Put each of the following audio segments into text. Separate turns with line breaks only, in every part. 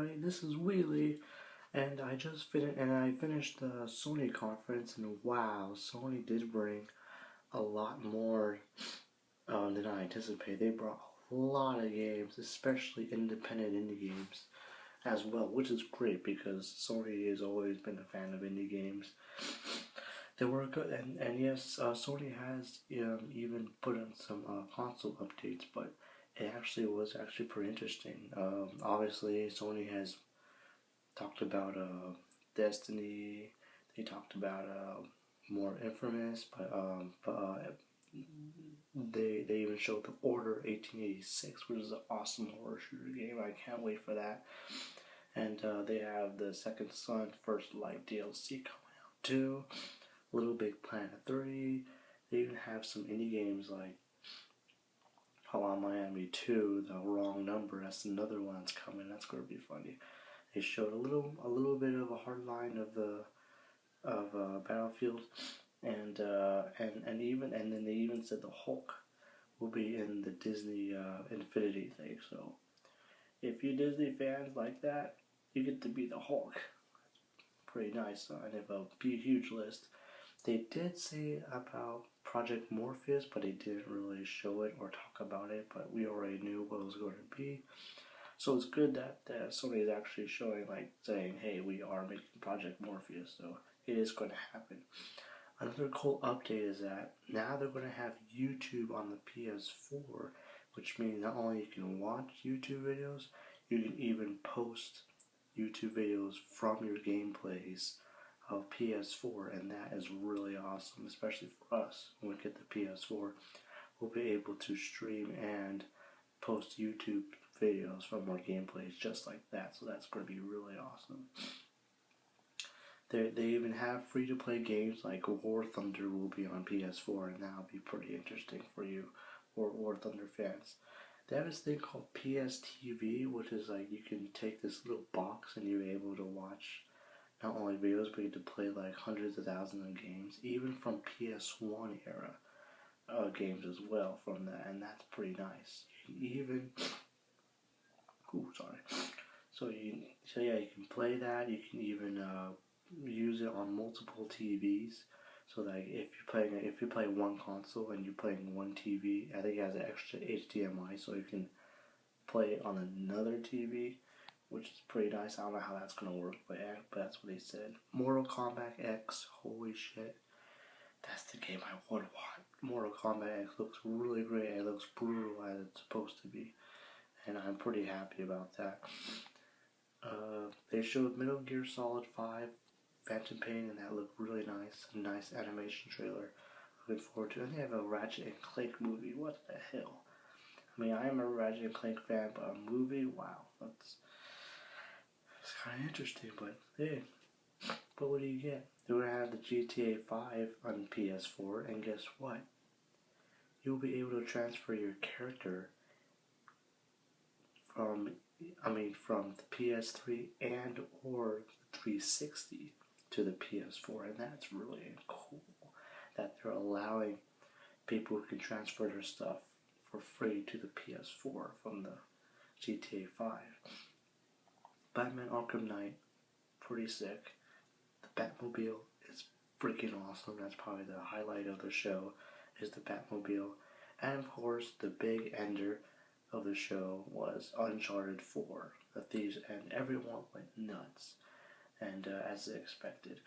everybody, this is Weeley, and I finished the Sony conference, and wow, Sony did bring a lot more than I anticipated. They brought a lot of games, especially independent indie games as well, which is great because Sony has always been a fan of indie games. They were good, and yes, Sony has even put in some console updates, but it was pretty interesting. Obviously, Sony has talked about Destiny. They talked about more Infamous, but they even showed the Order 1886, which is an awesome horror shooter game. I can't wait for that. And they have the Second Son First Light DLC coming out too. Little Big Planet 3. They even have some indie games like Hotline Miami 2, The Wrong Number. That's another one that's coming. That's going to be funny. They showed a little bit of a hard line of Battlefield, and then they even said the Hulk will be in the Disney Infinity thing. So if you Disney fans like that, you get to be the Hulk. Pretty nice. And they have a huge list. They did say about Project Morpheus, but they didn't really show it or talk about it, but we already knew what it was going to be. So it's good that Sony is actually saying, hey, we are making Project Morpheus, so it is going to happen. Another cool update is that now they're going to have YouTube on the PS4, which means not only you can watch YouTube videos, you can even post YouTube videos from your gameplays of PS4, and that is really awesome, especially for us. When we get the PS4, we'll be able to stream and post YouTube videos from our gameplays just like that, so that's going to be really awesome. They even have free-to-play games like War Thunder will be on PS4, and that'll be pretty interesting for you War Thunder fans. They have this thing called PS TV, which is like you can take this little box and you're able to watch not only videos, but you get to play like hundreds of thousands of games, even from PS1 era games as well from that, and that's pretty nice. You can even, So you can play that. You can even use it on multiple TVs. So that if you play one console and you're playing one TV, I think it has an extra HDMI, so you can play it on another TV, which is pretty nice. I don't know how that's going to work, but that's what they said. Mortal Kombat X, holy shit. That's the game I would want. Mortal Kombat X looks really great. It looks brutal as it's supposed to be. And I'm pretty happy about that. They showed Metal Gear Solid 5, Phantom Pain, and that looked really nice. A nice animation trailer. Looking forward to it. And they have a Ratchet and Clank movie. What the hell? I mean, I am a Ratchet and Clank fan, but a movie? Wow. It's kind of interesting, but hey. But what do you get? They're going to have the GTA 5 on PS4, and guess what? You'll be able to transfer your character from the PS3 and or the 360 to the PS4, and that's really cool that they're allowing people who can transfer their stuff for free to the PS4 from the GTA 5. Batman Arkham Knight, pretty sick. The Batmobile is freaking awesome. That's probably the highlight of the show, is the Batmobile. And of course, the big ender of the show was Uncharted 4, The Thieves End. Everyone went nuts, and as expected.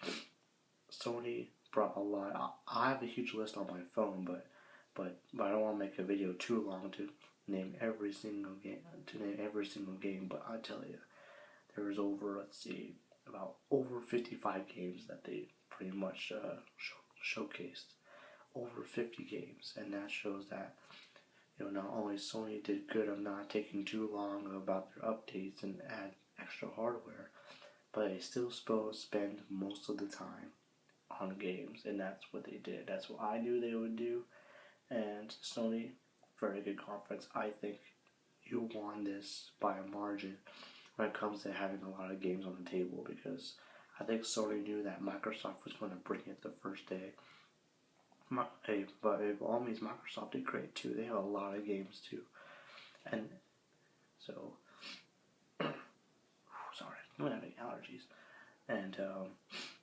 Sony brought a lot. I have a huge list on my phone, but I don't want to make a video too long to name every single game. But I tell you, there was about over 55 games that they pretty much showcased. Over 50 games, and that shows that not only Sony did good of not taking too long about their updates and add extra hardware, but they still spend most of the time on games, and that's what they did. That's what I knew they would do. And Sony, very good conference. I think you won this by a margin when it comes to having a lot of games on the table, because I think Sony knew that Microsoft was going to bring it the first day. Hey, but by all means, Microsoft did great too. They have a lot of games too, and so I'm not having allergies. And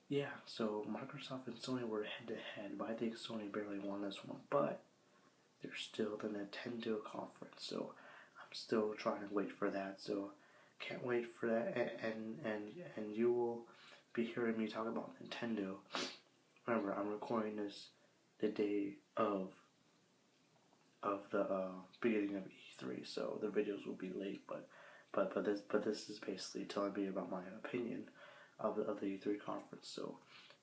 yeah, so Microsoft and Sony were head to head, but I think Sony barely won this one. But there's still the Nintendo conference, so I'm still trying to wait for that. So can't wait for that, and you will be hearing me talk about Nintendo. Remember, I'm recording this the day of the beginning of E3, so the videos will be late. But this is basically telling me about my opinion of the E3 conference. So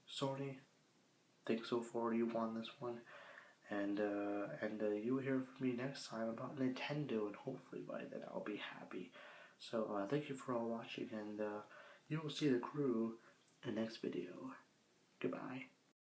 Sony, thanks so far you won this one, and you will hear from me next time about Nintendo, and hopefully by then I'll be happy. So thank you for all watching, and you will see the crew in the next video. Goodbye.